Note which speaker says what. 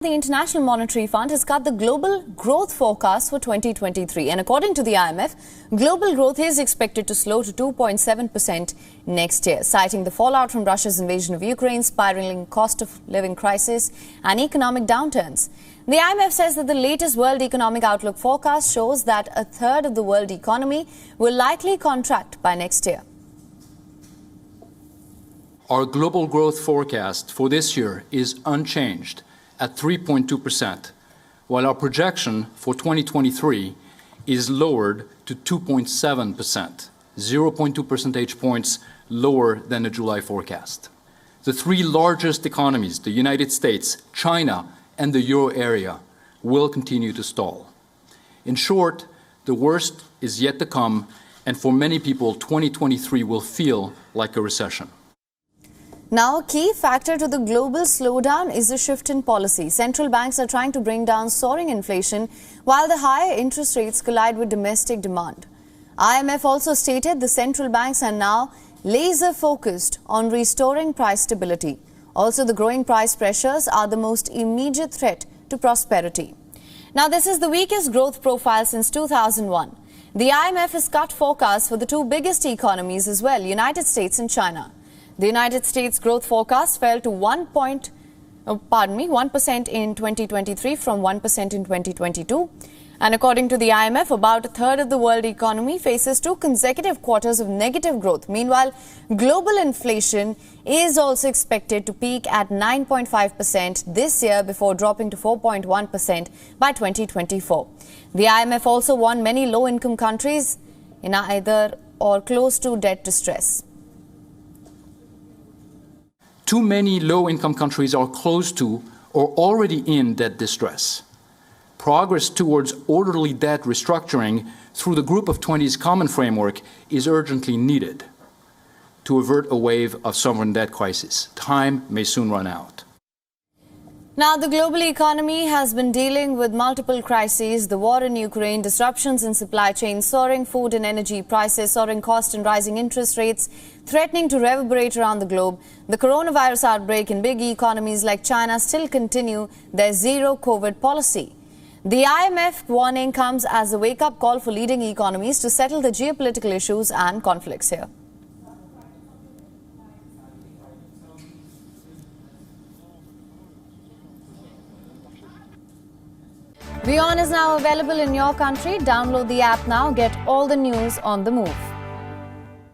Speaker 1: The International Monetary Fund has cut the global growth forecast for 2023, and according to the IMF, global growth is expected to slow to 2.7% next year, citing the fallout from Russia's invasion of Ukraine, spiraling cost of living crisis and economic downturns. The IMF says that the latest World Economic Outlook forecast shows that a third of the world economy will likely contract by next year.
Speaker 2: Our global growth forecast for this year is unchanged at 3.2%, while our projection for 2023 is lowered to 2.7%, 0.2 percentage points lower than the July forecast. The three largest economies, the United States, China, and the euro area, will continue to stall. In short, the worst is yet to come, and for many people, 2023 will feel like a recession.
Speaker 1: Now, a key factor to the global slowdown is a shift in policy. Central banks are trying to bring down soaring inflation while the higher interest rates collide with domestic demand. IMF also stated the central banks are now laser focused on restoring price stability. Also, the growing price pressures are the most immediate threat to prosperity. Now, this is the weakest growth profile since 2001. The IMF has cut forecasts for the two biggest economies as well, United States and China. The United States growth forecast fell to 1% in 2023 from 1% in 2022. And according to the IMF, about a third of the world economy faces two consecutive quarters of negative growth. Meanwhile, global inflation is also expected to peak at 9.5% this year before dropping to 4.1% by 2024. The IMF also warned many low-income countries in either or close to debt distress.
Speaker 2: Too many low-income countries are close to or already in debt distress. Progress towards orderly debt restructuring through the Group of 20's common framework is urgently needed to avert a wave of sovereign debt crisis. Time may soon run out.
Speaker 1: Now, the global economy has been dealing with multiple crises: the war in Ukraine, disruptions in supply chains, soaring food and energy prices, soaring cost and rising interest rates, threatening to reverberate around the globe. The coronavirus outbreak in big economies like China still continue their zero-COVID policy. The IMF warning comes as a wake-up call for leading economies to settle the geopolitical issues and conflicts here. WION is now available in your country. Download the app now. Get all the news on the move.